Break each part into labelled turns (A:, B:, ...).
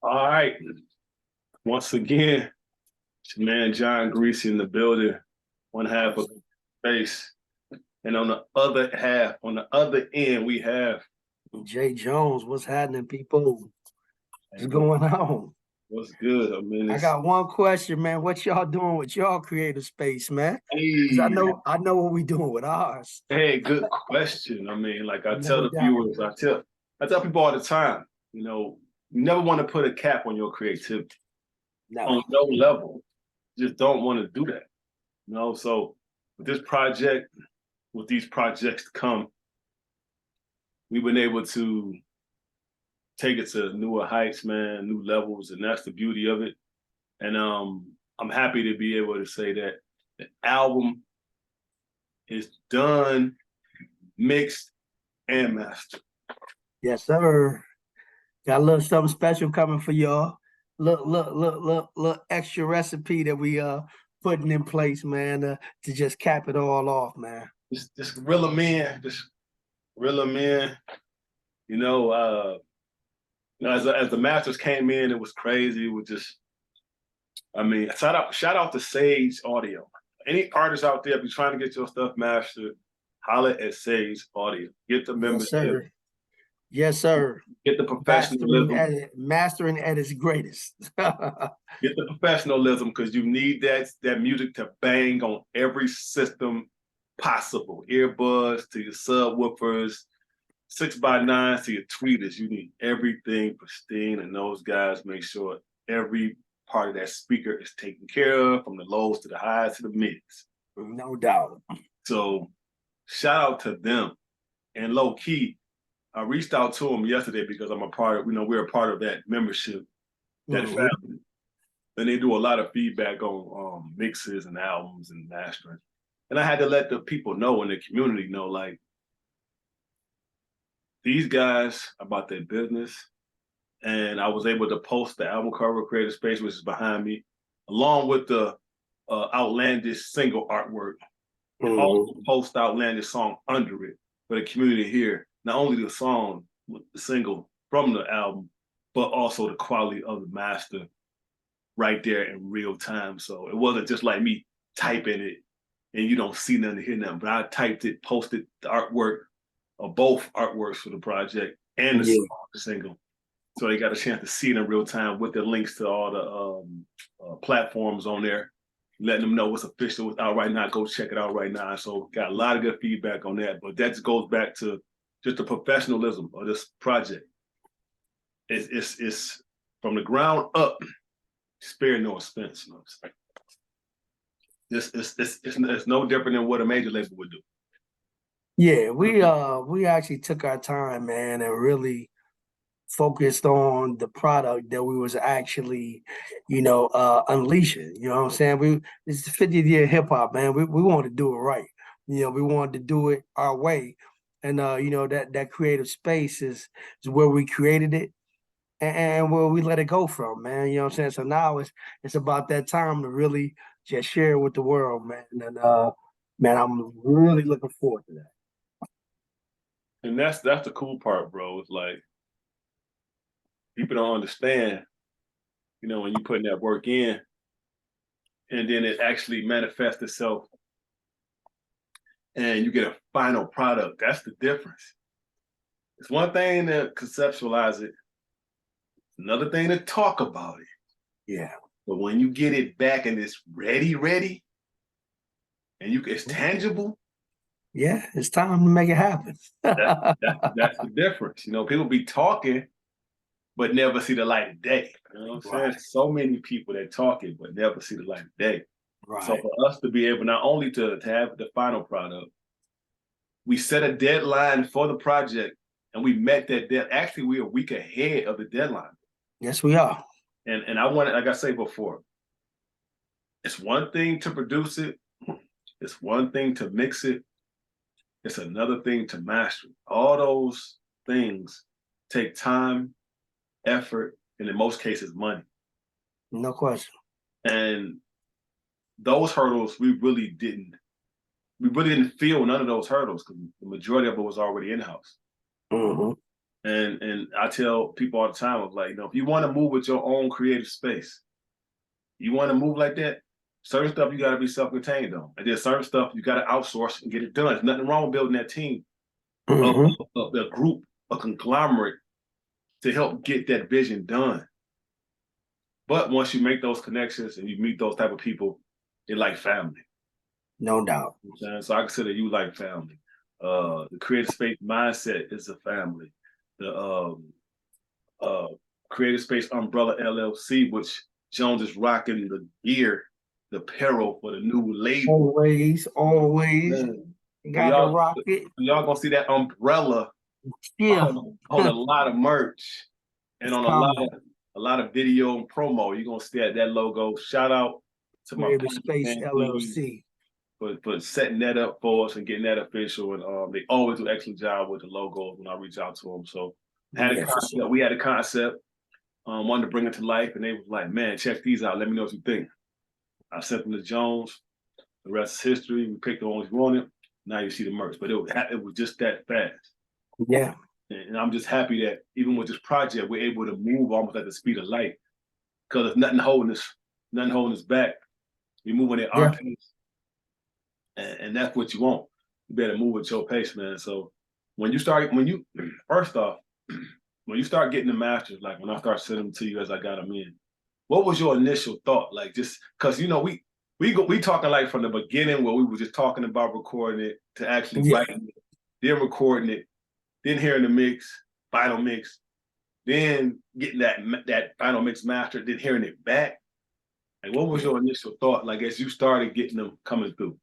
A: All right. Once again, it's your man John Greasy in the building, one half of space. And on the other half, on the other end, we have
B: Jay Jones, what's happening, people? What's going on?
A: what's good. I mean,
B: I
A: it's
B: got one question, man. What y'all doing with y'all creative space, man? Because
A: hey,
B: I know what we doing with ours.
A: hey, good question. I mean, like I tell
B: No
A: the
B: doubt.
A: viewers, I tell people all the time, you never want to put a cap on your creativity
B: No.
A: on no level. You just don't want to do that. So with this project, with these projects to come, we've been able to take it to newer heights, man, new levels, and that's the beauty of it. And I'm happy to be able to say that the album is done, mixed, and mastered.
B: Yes, sir. Got a little something special coming for y'all. Look, extra recipe that we putting in place, man, to just cap it all off, man.
A: Just reel them in, just reel them in. You know, uh, as the masters came in, it was crazy. It was just, I mean, shout out to Sage Audio. Any artists out there, if you're trying to get your stuff mastered, holler at Sage Audio. Get the
B: Yes,
A: membership.
B: sir. Yes, sir.
A: Get the professionalism.
B: Mastering at its greatest.
A: Get the professionalism because you need that music to bang on every system possible. Earbuds to your subwoofers, 6x9s to your tweeters. You need everything pristine, and those guys make sure every part of that speaker is taken care of, from the lows to the highs to the mids.
B: No doubt.
A: So shout out to them. And low key, I reached out to them yesterday because I'm a part of, we're a part of that membership, that family. And they do a lot of feedback on mixes and albums and mastering. And I had to let the people know in the community know, like, these guys about their business. And I was able to post the album cover, Creative Space, which is behind me, along with the outlandish single artwork. And also post outlandish song under it for the community here. Not only the song, the single from the album, but also the quality of the master right there in real time. So it wasn't just like me typing it and you don't see nothing, hear nothing. But I typed it, posted the artwork of both artworks for the project and the song, the single. So they got a chance to see it in real time with the links to all the platforms on there, letting them know what's official, what's out right now. Go check it out right now. So got a lot of good feedback on that. But that just goes back to just the professionalism of this project. It's from the ground up, spare no expense. It's no different than what a major label would do.
B: Yeah, we actually took our time, man, and really focused on the product that we was actually, unleashing. You know what I'm saying? It's the 50th year hip hop, man. We wanted to do it right. We wanted to do it our way. And that creative space is where we created it and where we let it go from, man. You know what I'm saying? So now it's about that time to really just share it with the world, man. And man, I'm really looking forward to that.
A: And that's the cool part, bro. It's like people don't understand, when you putting that work in, and then it actually manifests itself, and you get a final product. That's the difference. It's one thing to conceptualize it, another thing to talk about it.
B: Yeah.
A: But when you get it back and it's ready, and it's tangible.
B: Yeah, it's time to make it happen.
A: That's the difference. People be talking, but never see the light of day. You know what I'm saying? So many people that talking, but never see the light of day.
B: Right.
A: So for us to be able not only to have the final product, we set a deadline for the project, and we met that deadline. Actually, we're a week ahead of the deadline.
B: Yes, we are.
A: And I want, like I said before, it's one thing to produce it. It's one thing to mix it. It's another thing to master it. All those things take time, effort, and in most cases, money.
B: No question.
A: And those hurdles, we really didn't feel none of those hurdles because the majority of it was already in-house. And I tell people all the time, of like, if you want to move with your own creative space, you want to move like that, certain stuff you got to be self-contained on. And then certain stuff you got to outsource and get it done. There's nothing wrong with building that team, a group, a conglomerate to help get that vision done. But once you make those connections and you meet those type of people, they're like family.
B: No doubt.
A: You know what I'm saying? So I consider you like family. The creative space mindset is a family. The creative space umbrella LLC, which Jones is rocking the gear, the apparel for the new label.
B: Always.
A: Man.
B: Got to rock it.
A: Y'all gonna see that umbrella on a lot of merch and on a lot of video and promo. You're gonna see that logo. Shout out to my
B: Creative Space LLC
A: for setting that up for us and getting that official. And they always do an excellent job with the logos when I reach out to them. So we had a concept, wanted to bring it to life, and they was like, "Man, check these out. Let me know what you think." I sent them to Jones. The rest is history. We picked the ones we wanted. Now you see the merch, but it was just that fast.
B: Yeah.
A: And I'm just happy that even with this project, we're able to move almost at the speed of light, because there's nothing holding us back. We're moving at our pace, and that's what you want. You better move at your pace, man. So when you start getting the masters, like when I start sending them to you as I got them in, what was your initial thought? Like, just because we talking like from the beginning where we were just talking about recording it to actually writing it, then recording it, then hearing the mix, final mix, then getting that final mix mastered, then hearing it back. Like, what was your initial thought, like, as you started getting them coming through?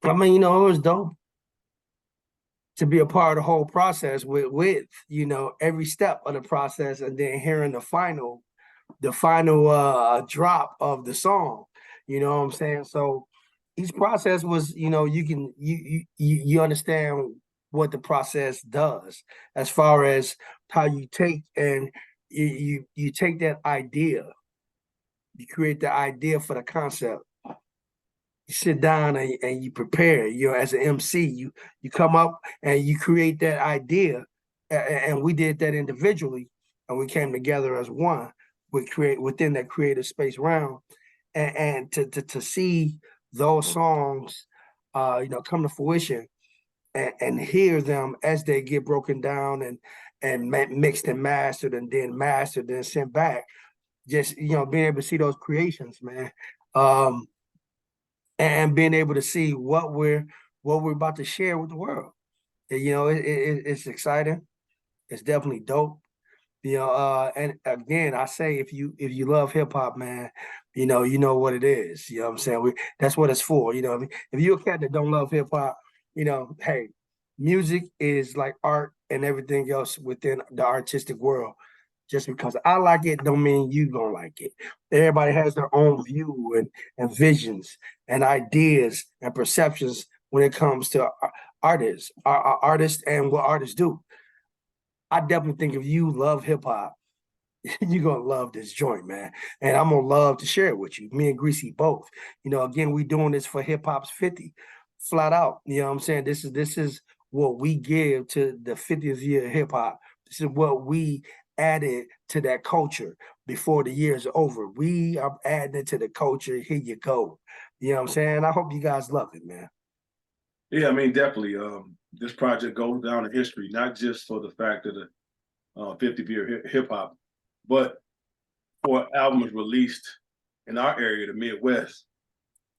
B: I mean, it was dope to be a part of the whole process with every step of the process, and then hearing the final drop of the song. You know what I'm saying? So each process was, you understand what the process does as far as how you take and you take that idea, you create the idea for the concept. You sit down and you prepare, as an MC, you come up and you create that idea. And we did that individually, and we came together as one. We create within that creative space realm, and to see those songs, come to fruition, and hear them as they get broken down and mixed and mastered, and then sent back. Just being able to see those creations, man, and being able to see what we're about to share with the world. It's exciting. It's definitely dope. And again, I say, if you love hip hop, man, you know what it is. You know what I'm saying? That's what it's for. If you're a cat that don't love hip hop, hey, music is like art and everything else within the artistic world. Just because I like it don't mean you gonna like it. Everybody has their own view and visions and ideas and perceptions when it comes to artists and what artists do. I definitely think if you love hip hop, you're gonna love this joint, man. And I'm gonna love to share it with you. Me and Greasy both. Again, we doing this for Hip Hop's 50, flat out. You know what I'm saying? This is what we give to the 50th year of hip hop. This is what we added to that culture before the year is over. We are adding it to the culture. Here you go. You know what I'm saying? I hope you guys love it, man.
A: Yeah, I mean, definitely. This project goes down in history, not just for the fact of the 50th year hip hop, but for albums released in our area, the Midwest.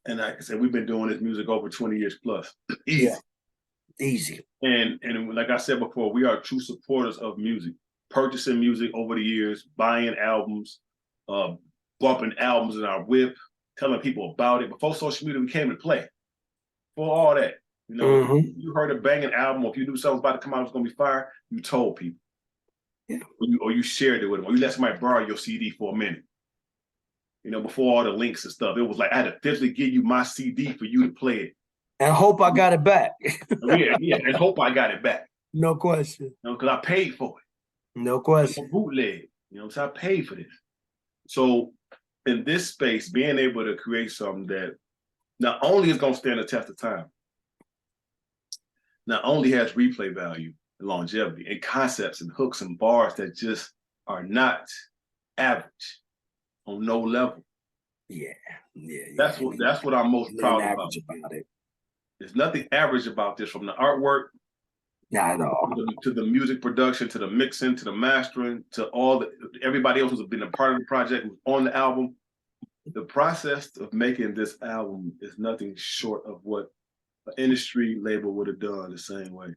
A: And like I said, we've been doing this music over 20 years plus. Easy.
B: Yeah. Easy.
A: And like I said before, we are true supporters of music, purchasing music over the years, buying albums, bumping albums in our whip, telling people about it. Before social media came into play, for all that, you heard a banging album, or if you knew something was about to come out, it's going to be fire, you told people. Yeah. Or you shared it with them, or you let somebody borrow your CD for a minute. Before all the links and stuff, it was like I had to physically give you my CD for you to play it.
B: And hope I got it back.
A: yeah, and hope I got it back.
B: No question.
A: Because I paid for it.
B: No question.
A: Bootleg. So I paid for this. So in this space, being able to create something that not only is going to stand the test of time, not only has replay value, and longevity and concepts and hooks and bars that just are not average on no level.
B: Yeah, yeah,
A: That's what I'm most proud about.
B: About it.
A: There's nothing average about this, from the artwork,
B: not at all,
A: to the music production, to the mixing, to the mastering, to everybody else who's been a part of the project, who's on the album. The process of making this album is nothing short of what an industry label would have done the same way.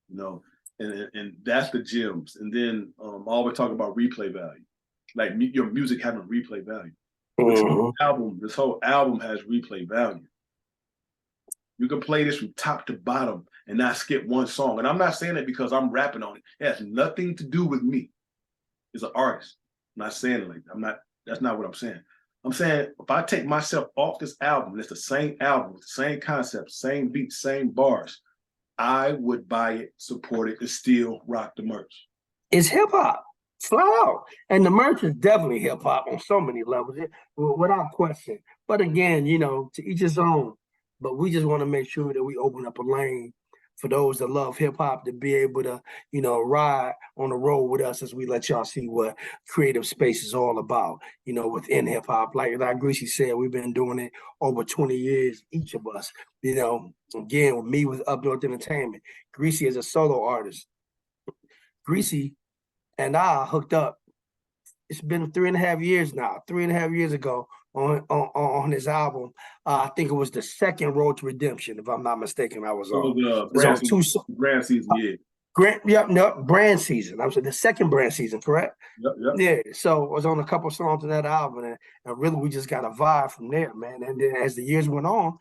A: You know, and that's the gems. And then I always talk about replay value, like your music having replay value. This whole album has replay value. You can play this from top to bottom and not skip one song. And I'm not saying it because I'm rapping on it. It has nothing to do with me as an artist. I'm not saying it like that. That's not what I'm saying. I'm saying if I take myself off this album, and it's the same album, with the same concept, same beats, same bars, I would buy it, support it, and still rock the merch.
B: It's hip hop, flat out. And the merch is definitely hip hop on so many levels, without question. But again, you know, to each his own. But we just want to make sure that we open up a lane for those that love hip hop to be able to, you know, ride on the road with us as we let y'all see what creative space is all about, you know, within hip hop. Like Greasy said, we've been doing it over 20 years, each of us, you know, again, with me with Up North Entertainment. Greasy is a solo artist. Greasy and I hooked up. It's been 3.5 years now, 3.5 years ago on his album. I think it was the second Road to Redemption, if I'm not mistaken. I was on. It was on
A: brand season,
B: brand season. I was the second brand season, correct?
A: Yep.
B: Yeah. So I was on a couple songs on that album, and really we just got a vibe from there, man. And then as the years went on,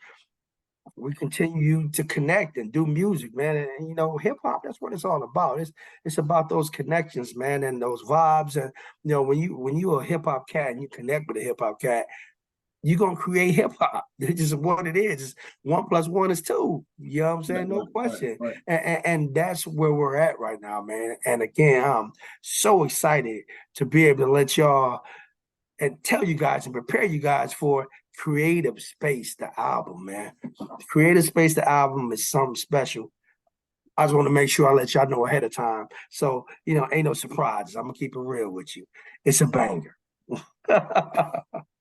B: we continue to connect and do music, man. And you know, hip hop, that's what it's all about. It's about those connections, man, and those vibes. And you know, when you a hip hop cat and you connect with a hip hop cat, you're gonna create hip hop. It's just what it is. 1 + 1 is 2. You know what I'm saying? No question. Right. And that's where we're at right now, man. And again, I'm so excited to be able to let y'all and tell you guys and prepare you guys for Creative Space, the album, man. Creative Space, the album is something special. I just want to make sure I let y'all know ahead of time. So, you know, ain't no surprises. I'm gonna keep it real with you. It's a banger.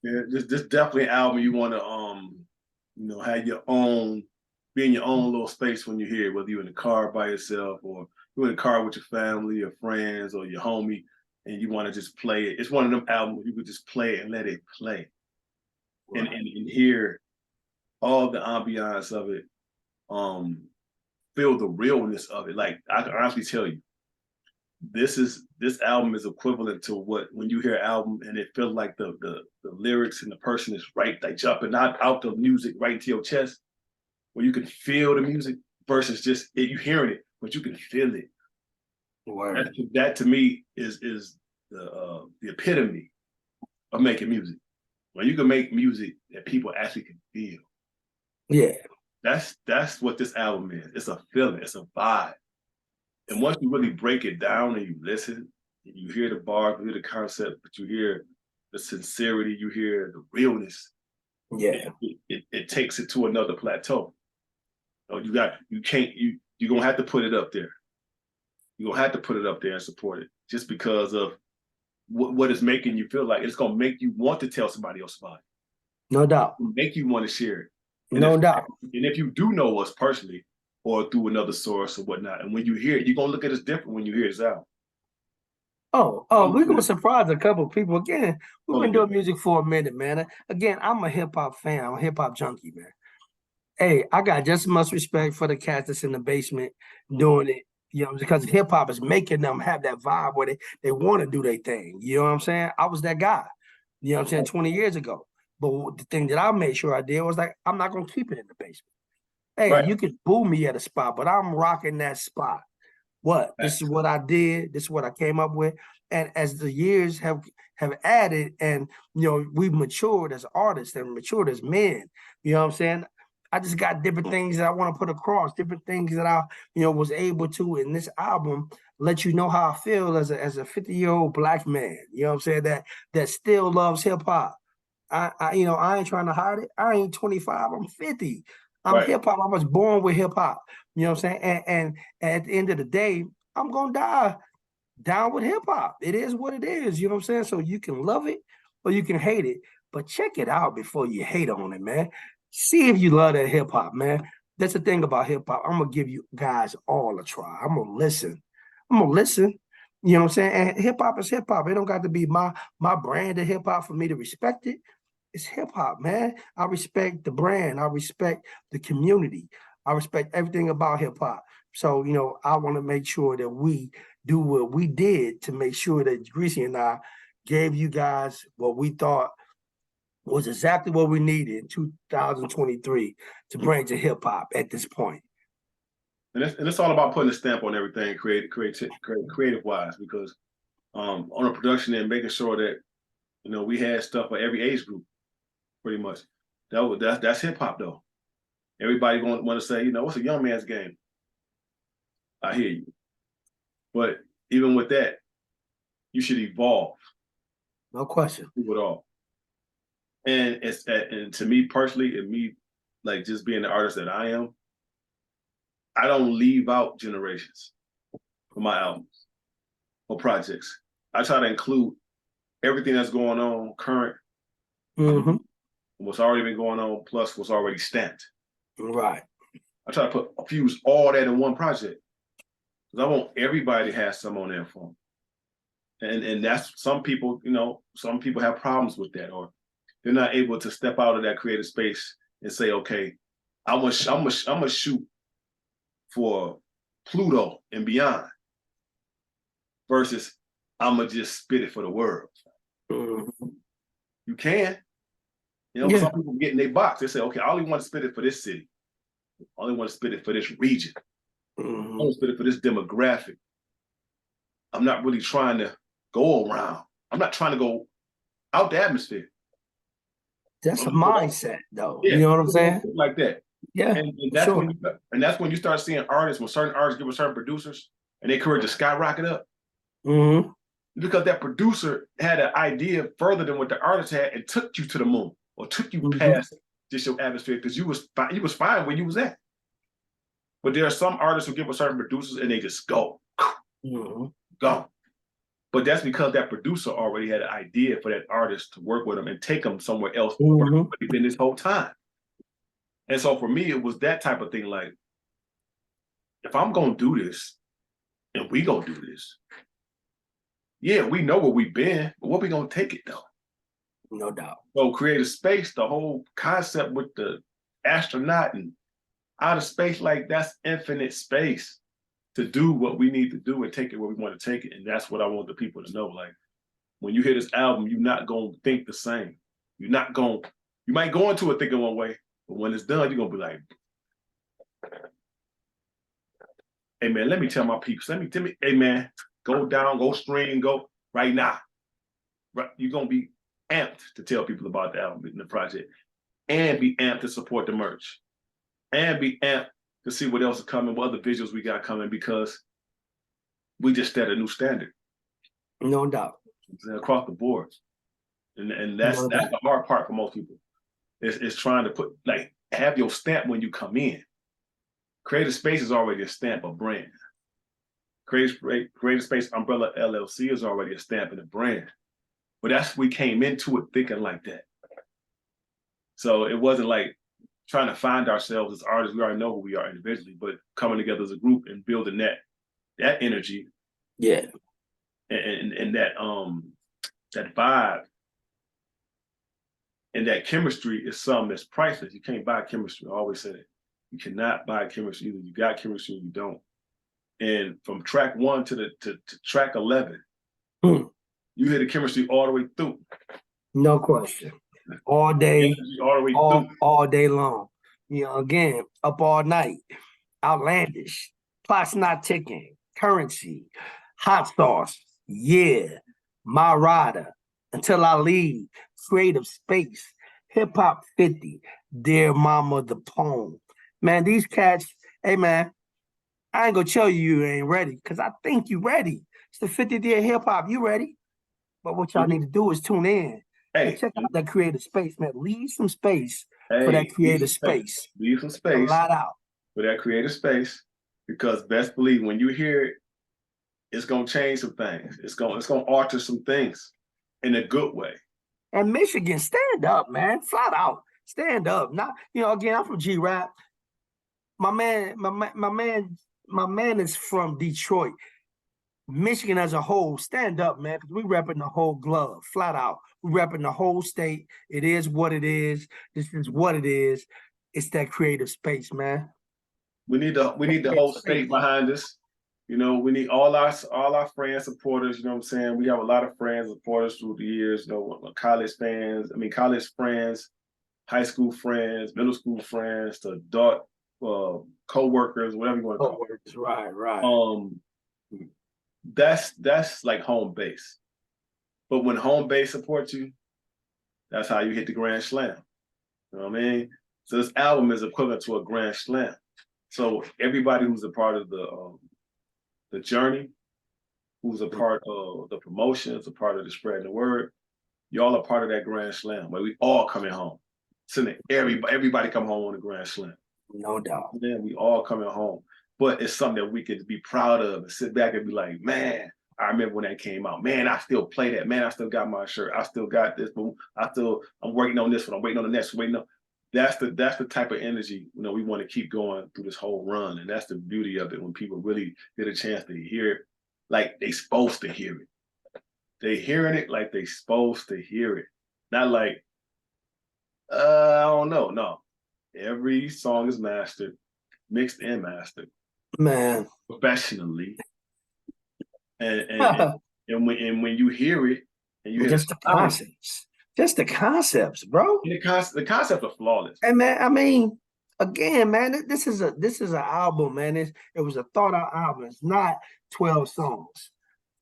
A: Yeah, this definitely an album you want to you know, have your own, be in your own little space when you hear it, whether you're in the car by yourself or you're in the car with your family, your friends, or your homie, and you want to just play it. It's one of them albums you could just play it and let it play. Right. And hear all the ambiance of it, feel the realness of it. Like I can honestly tell you, this album is equivalent to when you hear an album and it feels like the lyrics and the person is right, like jumping out the music right into your chest, where you can feel the music versus just you hearing it, but you can feel it.
B: Wow.
A: That to me is the epitome of making music. When you can make music that people actually can feel.
B: Yeah.
A: That's what this album is. It's a feeling, it's a vibe. And once you really break it down and you listen, and you hear the bars, you hear the concept, but you hear the sincerity, you hear the realness.
B: Yeah.
A: It takes it to another plateau. You're gonna have to put it up there. You're gonna have to put it up there and support it just because of what it's making you feel like. It's gonna make you want to tell somebody else about it.
B: No doubt.
A: Make you want to share it.
B: No doubt.
A: And if you do know us personally or through another source or whatnot, and when you hear it, you're gonna look at us different when you hear this album.
B: We're gonna surprise a couple of people. Again, we've been doing music for a minute, man. Again, I'm a hip hop fan. I'm a hip hop junkie, man. Hey, I got just as much respect for the cats that's in the basement doing it. You know, because hip hop is making them have that vibe where they want to do their thing. You know what I'm saying? I was that guy, you know what I'm saying, 20 years ago. But the thing that I made sure I did was like, I'm not going to keep it in the basement. Hey, right. You could boo me at a spot, but I'm rocking that spot. What? Right. This is what I did. This is what I came up with. And as the years have added and, you know, we've matured as artists and matured as men, you know what I'm saying? I just got different things that I want to put across, different things that I, you know, was able to in this album let you know how I feel as a 50-year-old Black man. You know what I'm saying? That still loves hip hop. I you know, I ain't trying to hide it. I ain't 25. I'm 50. I'm right. Hip hop. I was born with hip hop. You know what I'm saying? And at the end of the day, I'm gonna die down with hip hop. It is what it is. You know what I'm saying? So you can love it or you can hate it, but check it out before you hate on it, man. See if you love that hip hop, man. That's the thing about hip hop. I'm gonna give you guys all a try. I'm gonna listen. I'm gonna listen. You know what I'm saying? And hip hop is hip hop. It don't got to be my brand of hip hop for me to respect it. It's hip hop, man. I respect the brand. I respect the community. I respect everything about hip hop. So, I want to make sure that we do what we did to make sure that Greasy and I gave you guys what we thought was exactly what we needed in 2023 to bring to hip hop at this point.
A: And it's all about putting a stamp on everything, creative wise, because on a production end, making sure that we had stuff for every age group, pretty much. That's hip hop though. Everybody going to want to say, what's a young man's game? I hear you, but even with that, you should evolve.
B: No question.
A: Do it all. And and to me personally, and me like just being the artist that I am, I don't leave out generations for my albums or projects. I try to include everything that's going on current, what's already been going on, plus what's already stamped.
B: Right.
A: I try to fuse all that in one project. Because I want everybody to have some on their phone. And that's some people, some people have problems with that, or they're not able to step out of that creative space and say, okay, I'm gonna shoot for Pluto and beyond, versus I'm gonna just spit it for the world. You can, some people get in their box. They say, okay, I only want to spit it for this city. I only want to spit it for this region. I want to spit it for this demographic. I'm not really trying to go around. I'm not trying to go out the atmosphere.
B: That's a mindset, though.
A: Yeah,
B: you know what I'm saying?
A: Like that.
B: Yeah.
A: And that's when you start seeing artists, when certain artists get with certain producers and their career just skyrocket up. Because that producer had an idea further than what the artist had and took you to the moon or took you past just your atmosphere, because you was fine where you was at. But there are some artists who get with certain producers and they just go. Gone. But that's because that producer already had an idea for that artist to work with them and take them somewhere else where they've been this whole time. And so for me, it was that type of thing. Like, if I'm gonna do this, and we gonna do this, yeah, we know where we've been, but what we gonna take it though?
B: No doubt.
A: So create a space, the whole concept with the astronaut and outer space, like that's infinite space to do what we need to do and take it where we want to take it. And that's what I want the people to know. Like, when you hear this album, you're not going to think the same. You might go into it thinking one way, but when it's done, you're going to be like, hey man, let me tell my peeps, hey man, go down, go stream, go right now. Right, you're going to be amped to tell people about the album and the project, and be amped to support the merch, and be amped to see what else is coming, what other visuals we got coming, because we just set a new standard.
B: No doubt.
A: Across the board. And that's the hard part for most people. Is trying to have your stamp when you come in. Creative Space is already a stamp, a brand. Creative Space Umbrella LLC is already a stamp and a brand. But we came into it thinking like that. So it wasn't like trying to find ourselves as artists. We already know who we are individually, but coming together as a group and building that energy.
B: Yeah.
A: And that vibe and that chemistry is something that's priceless. You can't buy chemistry. I always say that. You cannot buy chemistry. Either you got chemistry or you don't. And from track 1 to track 11, you hear the chemistry all the way through.
B: No question. All day,
A: all the way through.
B: All day long. Again, Up All Night, Outlandish, Clock's Not Ticking, Currency, Hot Sauce, Yeah, My Rider, Until I Leave, Creative Space, Hip Hop 50, Dear Mama, The Poem. Man, these cats, hey man, I ain't gonna tell you ain't ready, because I think you ready. It's the 50th year hip hop, you ready? But what y'all need to do is tune in. Hey, check out that creative space, man. Leave some space for that creative space.
A: Leave some space
B: a lot out
A: for that creative space. because best believe when you hear it, it's gonna change some things. It's gonna alter some things in a good way.
B: And Michigan, stand up, man. Flat out. Stand up. Not, again, I'm from G Rap. My man is from Detroit. Michigan as a whole, stand up, man, because we repping the whole glove, flat out. We repping the whole state. It is what it is. This is what it is. It's that creative space, man.
A: We need the whole state behind us. We need all our friends, supporters. You know what I'm saying? We have a lot of friends, supporters through the years. College fans. College friends, high school friends, middle school friends, to adult co-workers, whatever you want to call it.
B: Right.
A: That's like home base. But when home base supports you, that's how you hit the grand slam. You know what I mean? So this album is equivalent to a grand slam. So everybody who's a part of the journey, who's a part of the promotions, a part of the spreading the word, y'all are part of that grand slam. Where we all coming home. Sending everybody come home on the grand slam.
B: No doubt.
A: Then we all coming home. But it's something that we could be proud of and sit back and be like, man, I remember when that came out. Man, I still play that. Man, I still got my shirt. I still got this. But I'm working on this one. I'm waiting on the next one. That's the type of energy, we want to keep going through this whole run. And that's the beauty of it when people really get a chance to hear it like they supposed to hear it. They hearing it like they supposed to hear it. Not like, I don't know. No. Every song is mastered, mixed and mastered.
B: Man.
A: Professionally. And when you hear it, and you hear
B: just the concepts. Just the concepts, bro.
A: The concepts are flawless.
B: And man, again, man, this is an album, man. It was a thought out album. It's not 12 songs.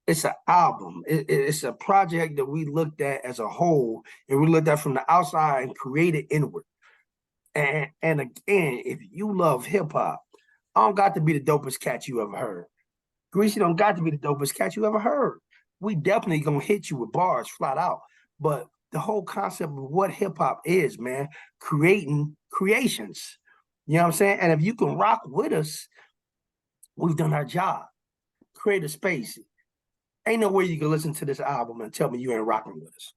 B: It's an album. It's a project that we looked at as a whole, and we looked at from the outside and created inward. And again, if you love hip hop, I don't got to be the dopest cat you ever heard. Greasy don't got to be the dopest cat you ever heard. We definitely gonna hit you with bars flat out. But the whole concept of what hip hop is, man, creating creations. You know what I'm saying? And if you can rock with us, we've done our job. Create a space. Ain't no way you can listen to this album and tell me you ain't rocking with us.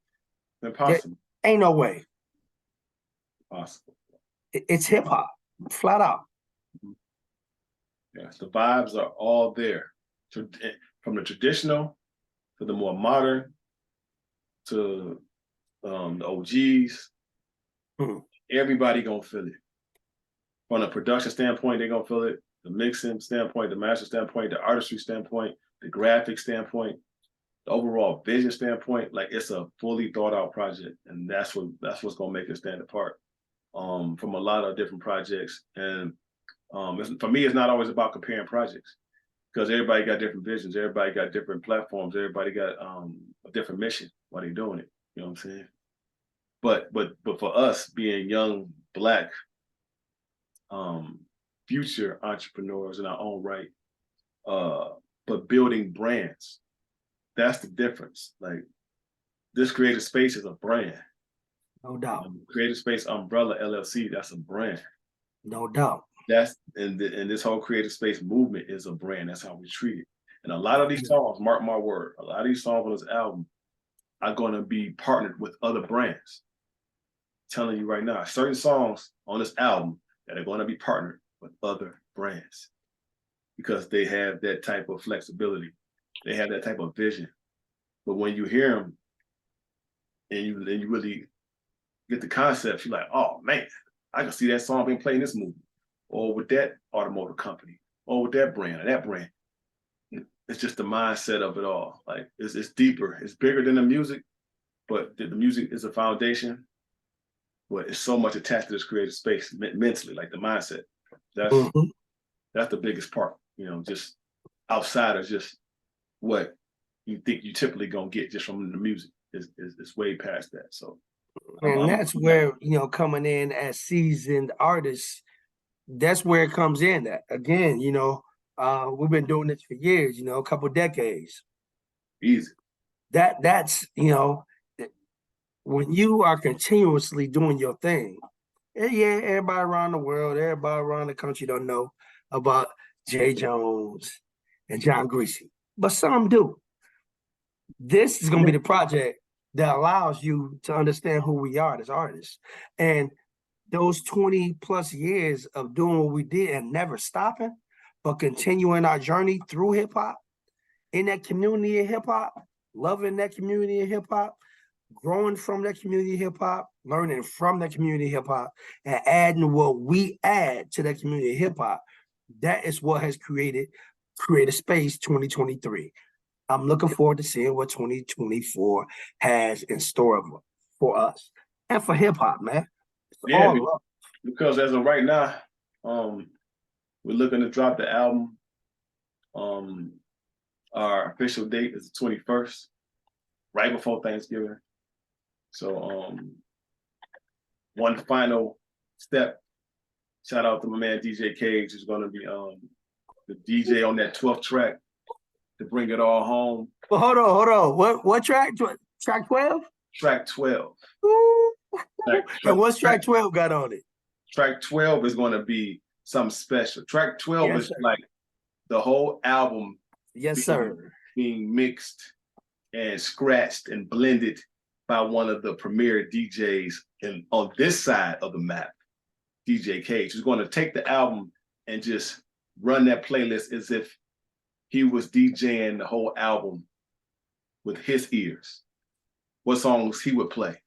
A: Impossible.
B: Ain't no way.
A: Possible.
B: It's hip hop, flat out.
A: Yes, the vibes are all there. From the traditional to the more modern to the OGs. Everybody gonna feel it. From a production standpoint, they're gonna feel it. The mixing standpoint, the master standpoint, the artistry standpoint, the graphic standpoint, the overall vision standpoint. Like, it's a fully thought out project, and that's what's gonna make it stand apart from a lot of different projects. And for me, it's not always about comparing projects, because everybody got different visions, everybody got different platforms, everybody got a different mission while they're doing it. You know what I'm saying? But for us being young Black future entrepreneurs in our own right, but building brands, that's the difference. Like, this Creative Space is a brand.
B: No doubt.
A: Creative Space Umbrella LLC, that's a brand.
B: No doubt.
A: And this whole Creative Space movement is a brand. That's how we treat it. And a lot of these songs, mark my word, a lot of these songs on this album are going to be partnered with other brands. I'm telling you right now, certain songs on this album that are going to be partnered with other brands, because they have that type of flexibility. They have that type of vision. But when you hear them and you really get the concept, you're like, oh man, I can see that song being played in this movie, or with that automotive company, or with that brand or that brand. It's just the mindset of it all. Like, it's deeper, it's bigger than the music, but the music is a foundation. But it's so much attached to this creative space mentally, like the mindset. That's the biggest part. Just outside of just what you think you typically gonna get just from the music. It's way past that. So,
B: and that's where, coming in as seasoned artists, that's where it comes in at. Again, we've been doing this for years, a couple decades.
A: Easy.
B: That's when you are continuously doing your thing. Yeah, everybody around the world, everybody around the country don't know about Jay Jones, and John Greasy, but some do. This is going to be the project that allows you to understand who we are as artists. And those 20 plus years of doing what we did and never stopping, but continuing our journey through hip hop, in that community of hip hop, loving that community of hip hop, growing from that community of hip hop, learning from that community of hip hop, and adding what we add to that community of hip hop. That is what has created Creative Space 2023. I'm looking forward to seeing what 2024 has in store for us and for hip hop, man. It's
A: Yeah,
B: all love.
A: because as of right now, we're looking to drop the album. Our official date is the 21st, right before Thanksgiving. So one final step. Shout out to my man DJ Cage, who's gonna be the DJ on that 12th track to bring it all home.
B: Well, hold on. What track? Track 12?
A: Track 12.
B: And what's track 12 got on it?
A: Track 12 is gonna be something special. Track 12
B: Yes,
A: is
B: sir.
A: like the whole album
B: Yes, sir.
A: being mixed and scratched and blended by one of the premier DJs on this side of the map, DJ Cage, who's going to take the album and just run that playlist as if he was DJing the whole album with his ears. What songs he would play,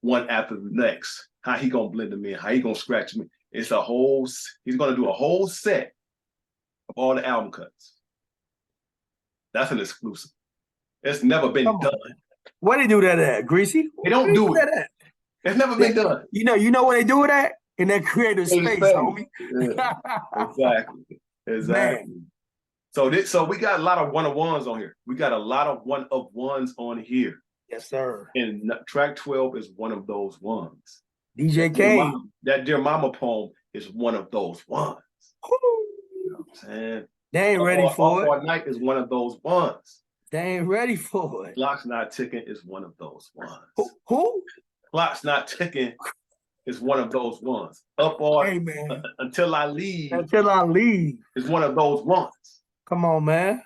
A: one after the next. How he gonna blend them in? How he gonna scratch them in? He's gonna do a whole set of all the album cuts. That's an exclusive. It's never been done.
B: Where they do that at, Greasy?
A: They don't do it.
B: That at?
A: It's never been done.
B: You know where they do it at? In that creative space, homie.
A: Yeah. Exactly. So we got a lot of one-of-ones on here. We got a lot of one-of-ones on here.
B: Yes, sir.
A: And track 12 is one of those ones.
B: DJ K.
A: That Dear Mama poem is one of those ones. You know what I'm saying?
B: They ain't ready for it.
A: All Night is one of those ones.
B: They ain't ready for it.
A: Clock's Not Ticking is one of those ones.
B: Who?
A: Clock's Not Ticking is one of those ones. Up All
B: Hey, man.
A: Until I Leave.
B: Until I Leave
A: is one of those ones.
B: Come on, man.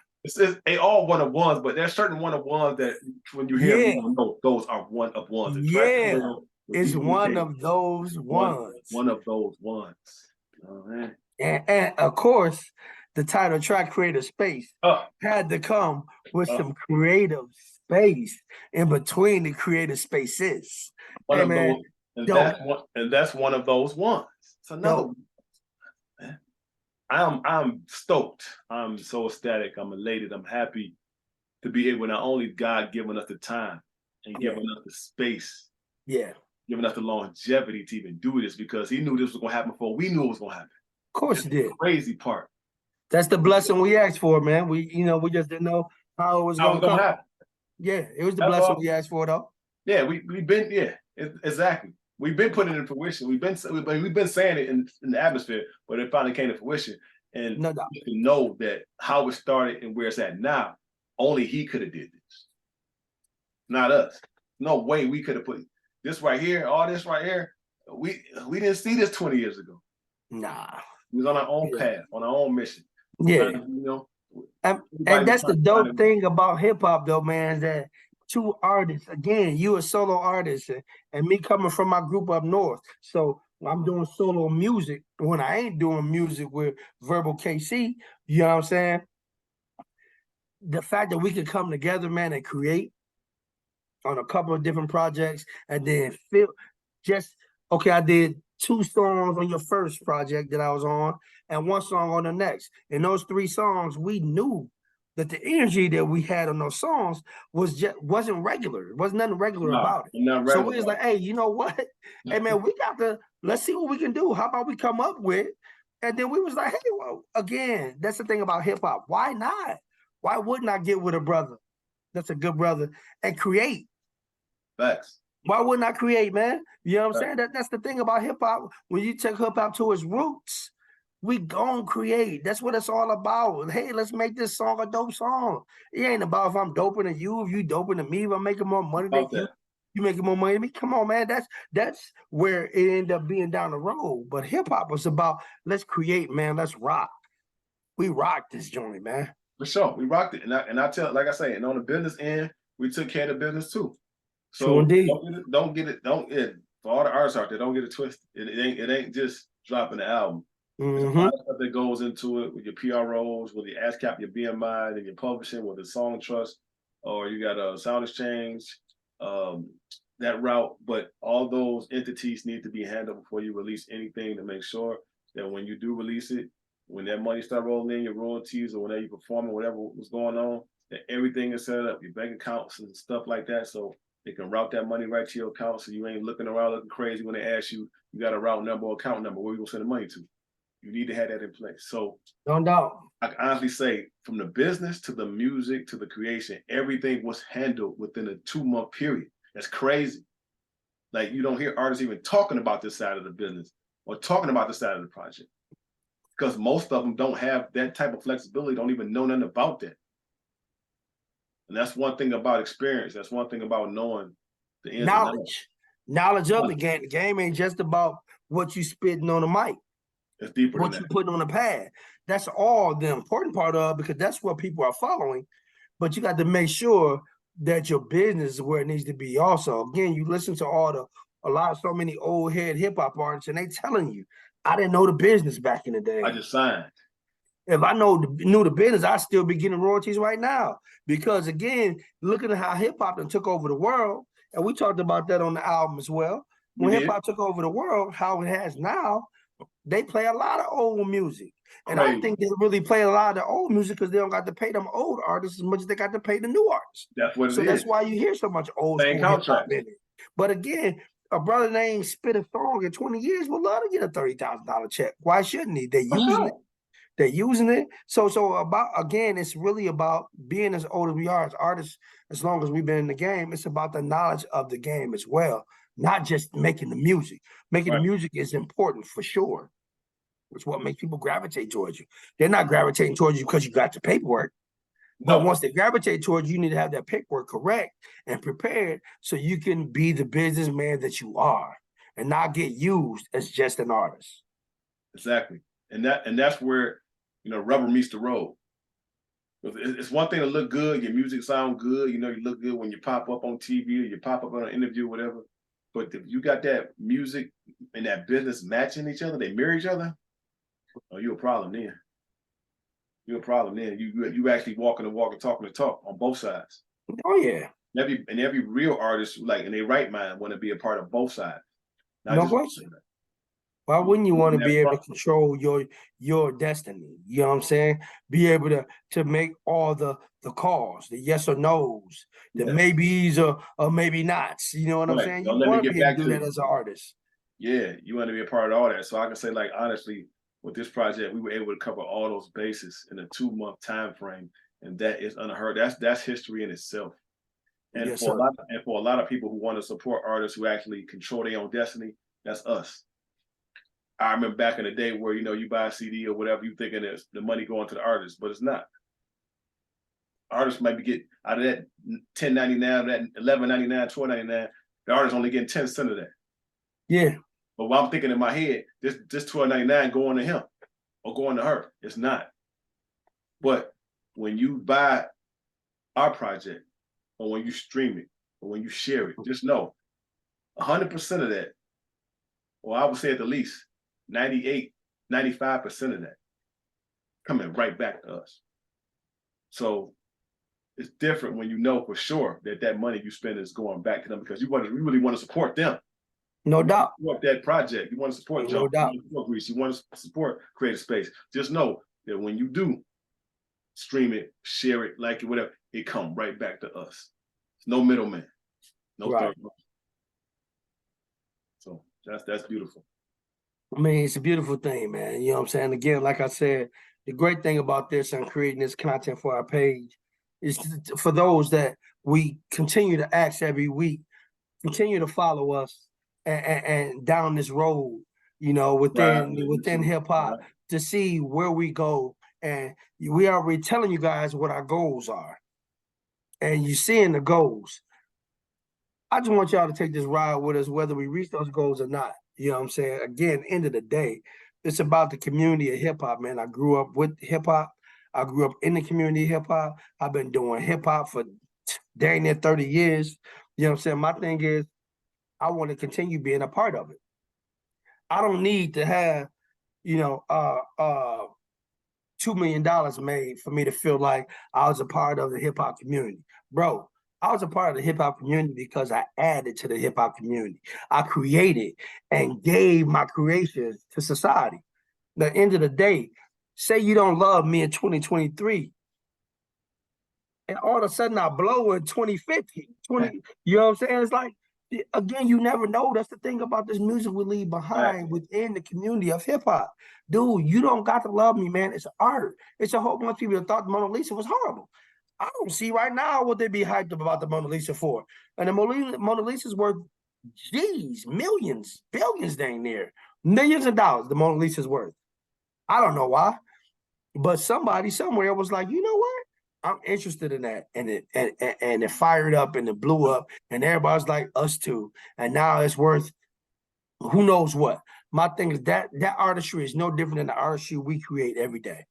A: They all one of ones, but there's certain one of ones that when you hear them, you know those are one of ones.
B: Yeah, it's one of those ones.
A: One of those ones. Oh, man.
B: And of course, the title track Creative Space had to come with some creative space in between the creative spaces.
A: One
B: hey,
A: of
B: man,
A: those, and that's one of those ones. It's another one. Man. I'm stoked. I'm so ecstatic. I'm elated. I'm happy to be able, not only God giving us the time and giving us the space, giving us the longevity to even do this, because he knew this was gonna happen before we knew it was gonna happen.
B: Of course he did.
A: Crazy part.
B: That's the blessing we asked for, man. We just didn't know how it was gonna come.
A: Happen.
B: Yeah, it was the blessing we asked for, though.
A: Yeah, we've been exactly. We've been putting it in fruition. We've been saying it in the atmosphere, but it finally came to fruition. And
B: no doubt.
A: You can know that how it started and where it's at now, only he could have did this, not us. No way we could have put this right here, all this right here. We didn't see this 20 years ago.
B: Nah,
A: we was on our own path, on our own mission.
B: Yeah,
A: you know.
B: And that's the dope thing about hip hop, though, man. That two artists, again, you a solo artist, and me coming from my group up north. So I'm doing solo music when I ain't doing music with Verbal KC. You know what I'm saying? The fact that we could come together, man, and create on a couple of different projects, and then I did 2 songs on your first project that I was on, and 1 song on the next. And those 3 songs, we knew that the energy that we had on those songs wasn't regular. It wasn't nothing regular about it. So we was like, hey, you know what? Hey, man, let's see what we can do. How about we come up with? And then we was like, hey, well, again, that's the thing about hip hop. Why not? Why wouldn't I get with a brother that's a good brother and create?
A: Facts.
B: Why wouldn't I create, man? You know what I'm saying? That's the thing about hip hop. When you take hip hop to its roots, we gon' create. That's what it's all about. Hey, let's make this song a dope song. It ain't about if I'm doping than you, if you doping than me, if I'm making more money than you making more money than me. Come on, man. That's where it ended up being down the road. But hip hop was about let's create, man. Let's rock. we rocked this joint, man.
A: For sure, we rocked it, and I tell, like I say, and on the business end, we took care of the business too.
B: True
A: So
B: indeed.
A: don't get it. For all the artists out there, don't get it twisted. It ain't just dropping the album. There's a
B: Mm-hmm.
A: lot of stuff that goes into it with your PROs, with your ASCAP, your BMI, and your publishing, with the song trust, or you got a sound exchange, that route. But all those entities need to be handled before you release anything, to make sure that when you do release it, when that money start rolling in, your royalties or whenever you performing, whatever was going on, that everything is set up, your bank accounts and stuff like that, so they can route that money right to your account, so you ain't looking around looking crazy when they ask you, you got a route number or account number, where you gonna send the money to? You need to have that in place. So
B: No doubt.
A: I can honestly say, from the business to the music to the creation, everything was handled within a 2-month period. That's crazy. Like, you don't hear artists even talking about this side of the business or talking about this side of the project, because most of them don't have that type of flexibility, don't even know nothing about that. And that's one thing about experience. That's one thing about knowing the ins and outs.
B: Knowledge of the game. The game ain't just about what you spitting on the mic,
A: It's deeper than
B: what you
A: that.
B: putting on the pad. That's all the important part of, because that's what people are following. But you got to make sure that your business is where it needs to be also. Again, you listen to so many old head hip hop artists, and they telling you, I didn't know the business back in the day.
A: I just signed.
B: If I knew the business, I'd still be getting royalties right now. Because again, looking at how hip hop took over the world, and we talked about that on the album as well. When hip hop took over the world, how it has now, they play a lot of old music. And I think they really play a lot of the old music because they don't got to pay them old artists as much as they got to pay the new artists.
A: That's what it is.
B: So that's why you hear so much old school hip hop in it. But again, a brother named spit a song in 20 years would love to get a $30,000 check. Why shouldn't he? They're using it. They're using it. So about, again, it's really about being as old as we are as artists, as long as we've been in the game, it's about the knowledge of the game as well, not just making the music. Making the music is important for sure. It's what makes people gravitate towards you. They're not gravitating towards you because you got the paperwork. But once they gravitate towards you, you need to have that paperwork correct and prepared so you can be the businessman that you are and not get used as just an artist.
A: Exactly. And that's where, rubber meets the road. It's one thing to look good, your music sound good, you look good when you pop up on TV or you pop up on an interview or whatever. But if you got that music and that business matching each other, they mirror each other, oh, you're a problem then. You're a problem then. You actually walking the walk and talking the talk on both sides.
B: Oh yeah.
A: Every real artist, like in their right mind, want to be a part of both sides.
B: No question. Why wouldn't you want to be able to control your destiny? You know what I'm saying? Be able to make all the calls, the yes or no's, the maybes or maybe nots. You know what I'm saying? You want to be able to do that as an artist.
A: Yeah, you want to be a part of all that. So I can say, like, honestly, with this project, we were able to cover all those bases in a 2-month time frame, and that is unheard. That's history in itself. And for a lot of people who want to support artists who actually control their own destiny, that's us. I remember back in the day where, you buy a CD or whatever, you thinking it's the money going to the artist, but it's not. Artists might be getting out of that $10.99, that $11.99, $12.99, the artist only getting 10 cents of that.
B: Yeah.
A: But what I'm thinking in my head, this $12.99 going to him or going to her. It's not. But when you buy our project, or when you stream it, or when you share it, just know 100% of that, or I would say at the least 98, 95% of that coming right back to us. So it's different when you know for sure that money you spend is going back to them, because you really want to support them.
B: No doubt.
A: You support that project. You want to support Joe.
B: No doubt.
A: You want to support Grease. You want to support Creative Space. Just know that when you do stream it, share it, like it, whatever, it come right back to us. No middleman. No third party. So that's beautiful.
B: I mean, it's a beautiful thing, man. You know what I'm saying? Again, like I said, the great thing about this and creating this content for our page is for those that we continue to ask every week, continue to follow us and down this road, within hip hop, to see where we go. And we are telling you guys what our goals are. And you're seeing the goals. I just want y'all to take this ride with us, whether we reach those goals or not. You know what I'm saying? Again, end of the day, it's about the community of hip hop, man. I grew up with hip hop. I grew up in the community of hip hop. I've been doing hip hop for dang near 30 years. You know what I'm saying? My thing is, I want to continue being a part of it. I don't need to have, you know, $2 million made for me to feel like I was a part of the hip hop community. Bro, I was a part of the hip hop community because I added to the hip hop community. I created and gave my creations to society. At the end of the day, say you don't love me in 2023, and all of a sudden I blow in 2050, you know what I'm saying? It's like, again, you never know. That's the thing about this music we leave behind within the community of hip hop. Dude, you don't got to love me, man. It's art. It's a whole bunch of people that thought the Mona Lisa was horrible. I don't see right now what they'd be hyped up about the Mona Lisa for. And the Mona Lisa's worth G's, millions, billions dang near, millions of dollars the Mona Lisa's worth. I don't know why, but somebody somewhere was like, you know what? I'm interested in that, and it fired up and it blew up, and everybody's like, us too. And now it's worth who knows what. My thing is that artistry is no different than the artistry we create every day.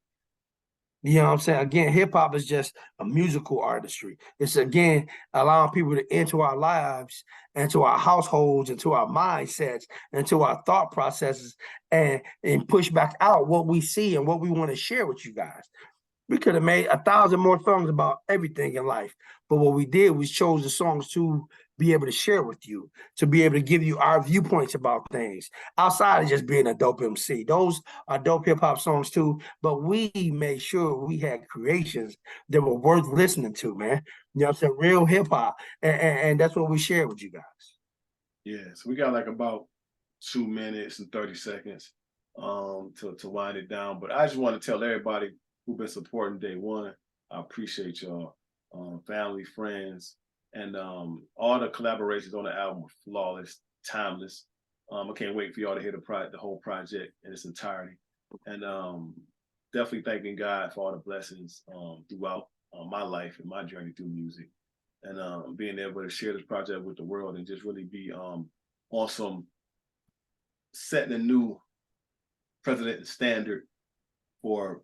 B: You know what I'm saying? Again, hip hop is just a musical artistry. It's again allowing people to enter our lives, into our households, into our mindsets, into our thought processes, and push back out what we see and what we want to share with you guys. We could have made 1,000 more songs about everything in life, but what we did was chose the songs to be able to share with you, to be able to give you our viewpoints about things outside of just being a dope MC. Those are dope hip hop songs too, but we made sure we had creations that were worth listening to, man. You know what I'm saying? Real hip hop, and that's what we share with you guys.
A: Yeah, so we got like about 2 minutes and 30 seconds to wind it down, but I just want to tell everybody who've been supporting day one. I appreciate y'all, family, friends, and all the collaborations on the album were flawless, timeless. I can't wait for y'all to hear the whole project in its entirety. And definitely thanking God for all the blessings throughout my life and my journey through music. And being able to share this project with the world and just really be on some setting a new precedent and standard for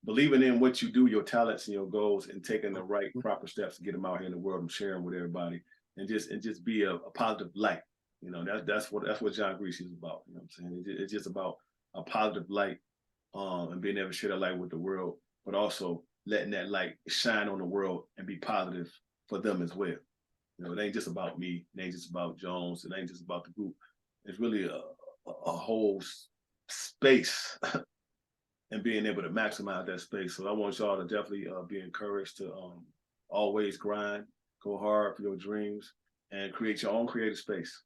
A: believing in what you do, your talents and your goals, and taking the right proper steps to get them out here in the world and sharing with everybody, and just be a positive light. You know, that's what John Greasy is about. You know what I'm saying? It's just about a positive light, and being able to share that light with the world, but also letting that light shine on the world and be positive for them as well. You know, it ain't just about me. It ain't just about Jones. It ain't just about the group. It's really a whole space. And being able to maximize that space. So I want y'all to definitely be encouraged to always grind, go hard for your dreams, and create your own creative space.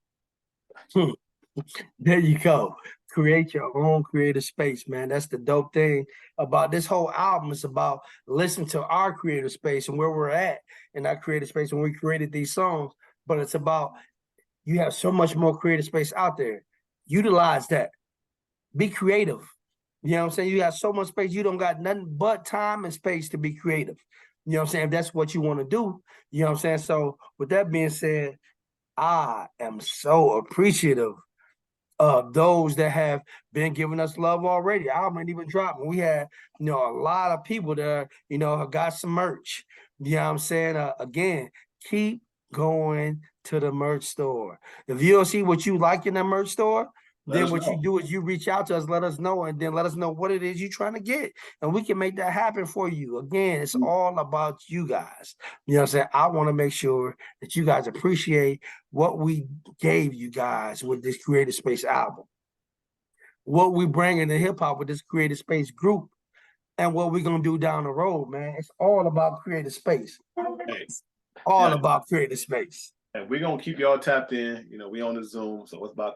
B: There you go. Create your own creative space, man. That's the dope thing about this whole album. It's about listening to our creative space and where we're at in our creative space when we created these songs. But it's about, you have so much more creative space out there. Utilize that. Be creative. You know what I'm saying? You got so much space, you don't got nothing but time and space to be creative. You know what I'm saying? If that's what you want to do, you know what I'm saying? So with that being said, I am so appreciative of those that have been giving us love already. I haven't even dropped. We had, you know, a lot of people that, you know, have got some merch. You know what I'm saying? Again, keep going to the merch store. If you don't see what you like in the merch store, then what you do is you reach out to us, let us know, and then let us know what it is you're trying to get. And we can make that happen for you. Again, it's all about you guys. You know what I'm saying? I want to make sure that you guys appreciate what we gave you guys with this Creative Space album. What we bring into hip hop with this Creative Space group, and what we're going to do down the road, man. It's all about creative space.
A: Hey,
B: all about creative space.
A: And we're going to keep y'all tapped in. You know, we on the Zoom, so it's about